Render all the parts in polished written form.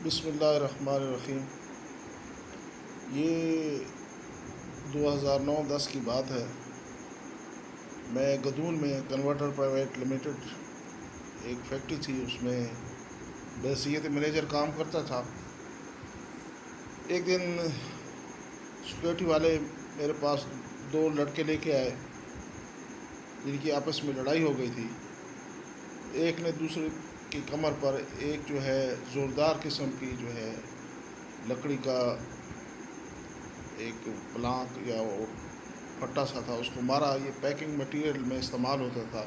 بسم اللہ الرحمن الرحیم۔ یہ 2009-10 کی بات ہے۔ میں گدون میں کنورٹر پرائیویٹ لمیٹڈ ایک فیکٹری تھی، اس میں بحیثیت مینیجر کام کرتا تھا۔ ایک دن سیکورٹی والے میرے پاس دو لڑکے لے کے آئے جن کی آپس میں لڑائی ہو گئی تھی۔ ایک نے دوسرے کی کمر پر ایک جو ہے زوردار قسم کی جو ہے لکڑی کا ایک پلانک یا وہ پھٹا سا تھا، اس کو مارا۔ یہ پیکنگ مٹیریل میں استعمال ہوتا تھا۔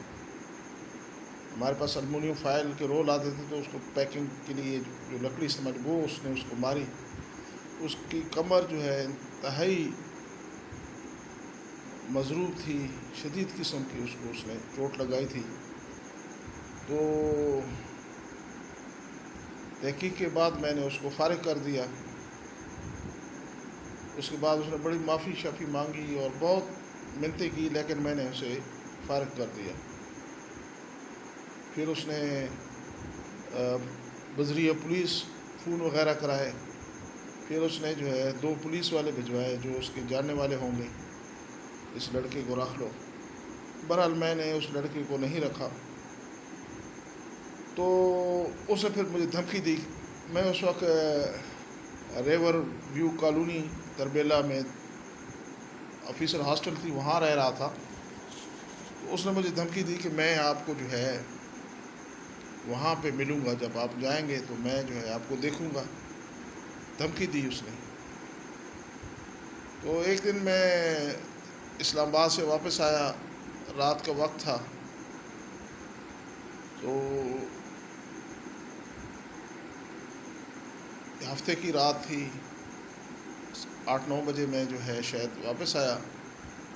ہمارے پاس المونیم فائل کے رول آتے تھے، تو اس کو پیکنگ کے لیے جو لکڑی استعمال وہ اس نے اس کو ماری۔ اس کی کمر جو ہے انتہائی مضروب تھی، شدید قسم کی اس نے چوٹ لگائی تھی۔ تو تحقیق کے بعد میں نے اس کو فارغ کر دیا۔ اس کے بعد اس نے بڑی معافی شافی مانگی اور بہت منتیں کی، لیکن میں نے اسے فارغ کر دیا۔ پھر اس نے بذریعہ پولیس فون وغیرہ کرائے۔ پھر اس نے جو ہے 2 پولیس والے بھجوائے جو اس کے جاننے والے ہوں گے، اس لڑکے کو رکھ لو۔ بہرحال میں نے اس لڑکے کو نہیں رکھا، تو اس نے پھر مجھے دھمکی دی۔ میں اس وقت ریور ویو کالونی تربیلا میں آفیسر ہاسٹل تھی، وہاں رہ رہا تھا۔ تو اس نے مجھے دھمکی دی کہ میں آپ کو جو ہے وہاں پہ ملوں گا، جب آپ جائیں گے تو میں جو ہے آپ کو دیکھوں گا، دھمکی دی اس نے۔ تو ایک دن میں اسلام آباد سے واپس آیا، رات کا وقت تھا، تو ہفتے کی رات تھی، 8-9 بجے میں جو ہے شاید واپس آیا،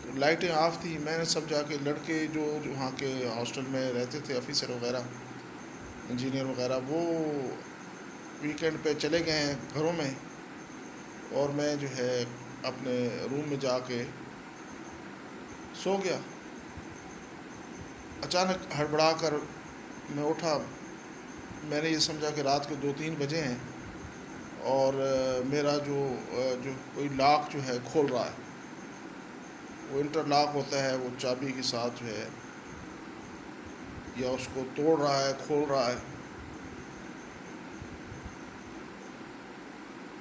تو لائٹیں آف تھی۔ میں نے سمجھا کہ لڑکے جو وہاں کے ہاسٹل میں رہتے تھے، آفیسر وغیرہ، انجینئر وغیرہ، وہ ویکینڈ پہ چلے گئے ہیں گھروں میں، اور میں جو ہے اپنے روم میں جا کے سو گیا۔ اچانک ہڑبڑا کر میں اٹھا۔ میں نے یہ سمجھا کہ رات کو 2-3 بجے ہیں، اور میرا جو کوئی لاک جو ہے کھول رہا ہے، وہ انٹر لاک ہوتا ہے، وہ چابی کے ساتھ جو ہے یا اس کو توڑ رہا ہے، کھول رہا ہے۔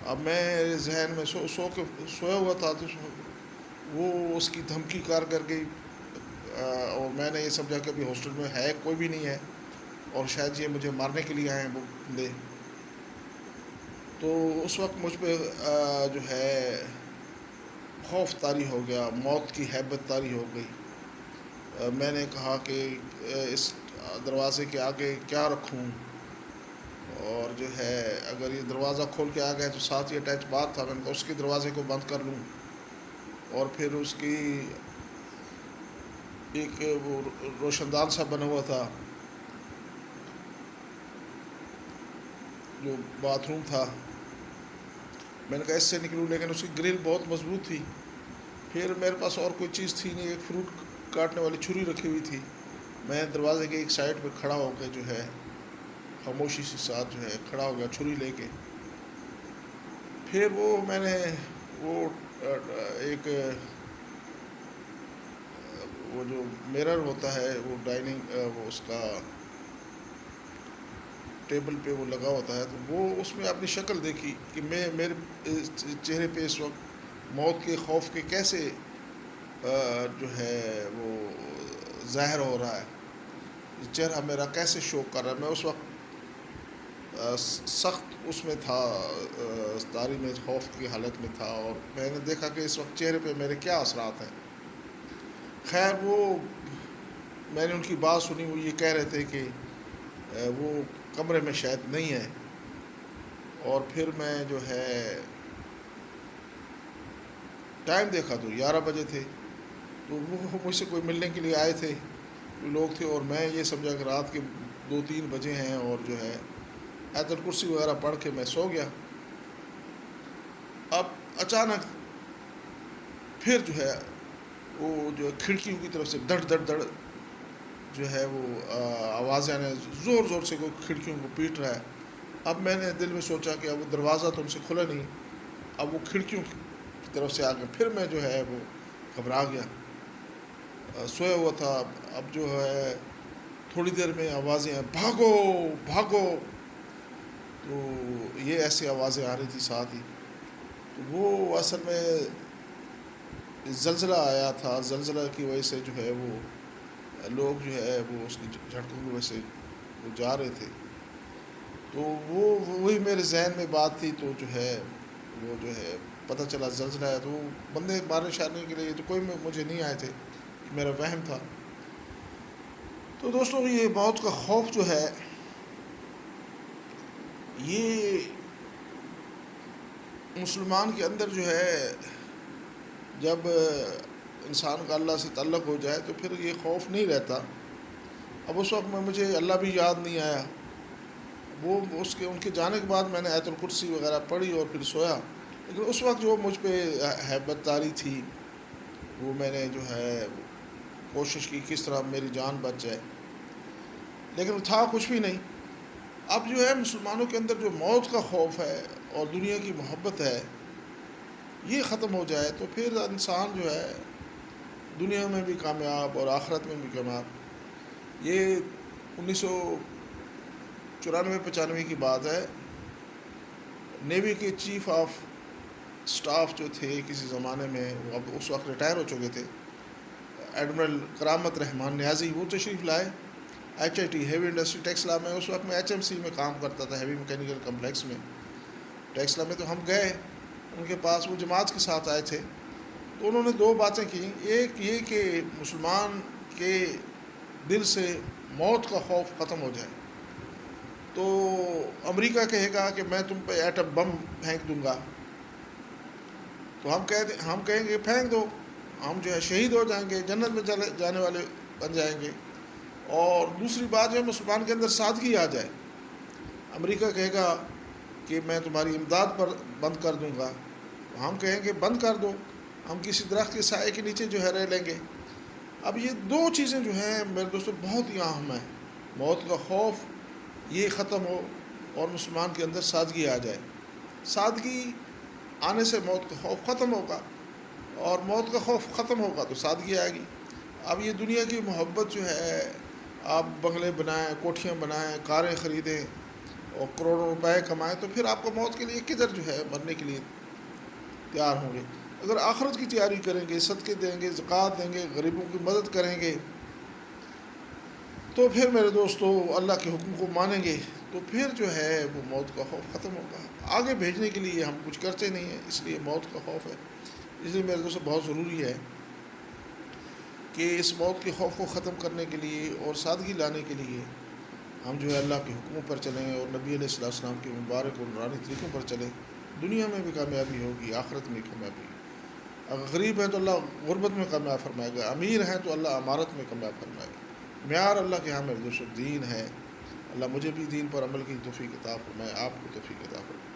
اب میں ذہن میں سویا ہوا تھا، تو وہ اس کی دھمکی کر گئی، اور میں نے یہ سمجھا کہ ابھی ہاسٹل میں ہے کوئی بھی نہیں ہے، اور شاید یہ مجھے مارنے کے لیے آئے ہیں وہ بندے۔ تو اس وقت مجھ پہ جو ہے خوف طاری ہو گیا، موت کی ہیبت طاری ہو گئی۔ میں نے کہا کہ اس دروازے کے آگے کیا رکھوں، اور جو ہے اگر یہ دروازہ کھول کے آ گئے تو ساتھ ہی اٹیچ بات تھا، میں نے کہا اس کے دروازے کو بند کر لوں، اور پھر اس کی ایک وہ روشن دان سا بنا ہوا تھا جو باتھ روم تھا، میں نے کہا اس سے نکلوں، لیکن اس کی گرل بہت مضبوط تھی۔ پھر میرے پاس اور کوئی چیز تھی نہیں، ایک فروٹ کاٹنے والی چھری رکھی ہوئی تھی۔ میں دروازے کے ایک سائڈ پہ کھڑا ہو کے جو ہے خاموشی سے ساتھ جو ہے کھڑا ہو گیا چھری لے کے۔ پھر میں نے وہ ایک وہ جو میرر ہوتا ہے، وہ ڈائننگ وہ اس کا ٹیبل پہ وہ لگا ہوتا ہے، تو وہ اس میں اپنی شکل دیکھی کہ میرے چہرے پہ اس وقت موت کے خوف کے کیسے جو ہے وہ ظاہر ہو رہا ہے، چہرہ میرا کیسے شو کر رہا ہے۔ میں اس وقت سخت اس میں تھا، طاری میں خوف کی حالت میں تھا، اور میں نے دیکھا کہ اس وقت چہرے پہ میرے کیا اثرات ہیں۔ خیر میں نے ان کی بات سنی، وہ یہ کہہ رہے تھے کہ وہ کمرے میں شاید نہیں ہے، اور پھر میں جو ہے ٹائم دیکھا تو 11 بجے تھے، تو وہ مجھ سے کوئی ملنے کے لیے آئے تھے، کوئی لوگ تھے، اور میں یہ سمجھا کہ رات کے 2-3 بجے ہیں، اور جو ہے آیت الکرسی وغیرہ پڑھ کے میں سو گیا۔ اب اچانک پھر جو ہے وہ جو کھڑکیوں کی طرف سے دڑ دڑ دڑ جو ہے وہ آوازیں آنے، زور زور سے کوئی کھڑکیوں کو پیٹ رہا ہے۔ اب میں نے دل میں سوچا کہ اب وہ دروازہ تو ان سے کھلا نہیں، اب وہ کھڑکیوں کی طرف سے آ گئے، پھر میں جو ہے وہ گھبرا گیا، سویا ہوا تھا۔ اب جو ہے تھوڑی دیر میں آوازیں آئیں، بھاگو بھاگو، تو یہ ایسی آوازیں آ رہی تھی ساتھ ہی۔ تو وہ اصل میں زلزلہ آیا تھا، زلزلہ کی وجہ سے جو ہے وہ لوگ جو ہے وہ اس کی جھٹکوں کی وجہ سے وہ جا رہے تھے، تو وہی میرے ذہن میں بات تھی، تو جو ہے وہ جو ہے پتہ چلا زلزلہ ہے، تو وہ بندے مارنے شارنے کے لیے تو کوئی مجھے نہیں آئے تھے، میرا وہم تھا۔ تو دوستوں یہ موت کا خوف جو ہے یہ مسلمان کے اندر جو ہے جب انسان کا اللہ سے تعلق ہو جائے تو پھر یہ خوف نہیں رہتا۔ اب اس وقت میں مجھے اللہ بھی یاد نہیں آیا، وہ ان کے جانے کے بعد میں نے آیت الکرسی وغیرہ پڑھی اور پھر سویا، لیکن اس وقت جو مجھ پہ ہیبت طاری تھی وہ میں نے جو ہے کوشش کی کس طرح میری جان بچ جائے، لیکن تھا کچھ بھی نہیں۔ اب جو ہے مسلمانوں کے اندر جو موت کا خوف ہے اور دنیا کی محبت ہے یہ ختم ہو جائے تو پھر انسان جو ہے دنیا میں بھی کامیاب اور آخرت میں بھی کامیاب۔ یہ 1994-95 کی بات ہے، نیوی کے چیف آف سٹاف جو تھے کسی زمانے میں، وہ اب اس وقت ریٹائر ہو چکے تھے، ایڈمرل کرامت رحمان نیازی، وہ تشریف لائے HIT ہیوی انڈسٹری ٹیکسلا میں۔ اس وقت میں HMC میں کام کرتا تھا، ہیوی میکینیکل کمپلیکس میں ٹیکسلا میں۔ تو ہم گئے ان کے پاس، وہ جماعت کے ساتھ آئے تھے، تو انہوں نے دو باتیں کی، ایک یہ کہ مسلمان کے دل سے موت کا خوف ختم ہو جائے، تو امریکہ کہے گا کہ میں تم پہ ایٹم بم پھینک دوں گا، تو ہم کہیں گے پھینک دو، ہم جو ہے شہید ہو جائیں گے، جنت میں جانے والے بن جائیں گے۔ اور دوسری بات جو ہے مسلمان کے اندر سادگی آ جائے، امریکہ کہے گا کہ میں تمہاری امداد پر بند کر دوں گا، ہم کہیں گے بند کر دو، ہم کسی درخت کے سائے کے نیچے جو ہے رہ لیں گے۔ اب یہ دو چیزیں جو ہیں میرے دوستو بہت ہی اہم ہیں، موت کا خوف یہ ختم ہو اور مسلمان کے اندر سادگی آ جائے۔ سادگی آنے سے موت کا خوف ختم ہوگا، اور موت کا خوف ختم ہوگا تو سادگی آئے گی۔ اب یہ دنیا کی محبت جو ہے، آپ بنگلے بنائیں، کوٹھیاں بنائیں، کاریں خریدیں اور کروڑوں روپے کمائیں، تو پھر آپ کو موت کے لیے کدھر جو ہے مرنے کے لیے تیار ہوں گے؟ اگر آخرت کی تیاری کریں گے، صدقے دیں گے، زکوٰۃ دیں گے، غریبوں کی مدد کریں گے، تو پھر میرے دوستو اللہ کے حکم کو مانیں گے، تو پھر جو ہے وہ موت کا خوف ختم ہوگا۔ آگے بھیجنے کے لیے ہم کچھ کرتے نہیں ہیں، اس لیے موت کا خوف ہے۔ اس لیے میرے دوستو بہت ضروری ہے کہ اس موت کے خوف کو ختم کرنے کے لیے اور سادگی لانے کے لیے ہم جو ہے اللہ کے حکموں پر چلیں اور نبی علیہ السلام کے مبارک اور نورانی طریقوں پر چلیں، دنیا میں بھی کامیابی ہوگی، آخرت میں کامیابی ہوگی۔ اگر غریب ہے تو اللہ غربت میں کامیاب فرمائے گا، امیر ہیں تو اللہ امارت میں کامیاب فرمائے گا۔ معیار اللہ کے ہاں میرے دوستو دین ہے۔ اللہ مجھے بھی دین پر عمل کی توفیق عطا فرمائے، آپ کو توفیق عطا فرمائے۔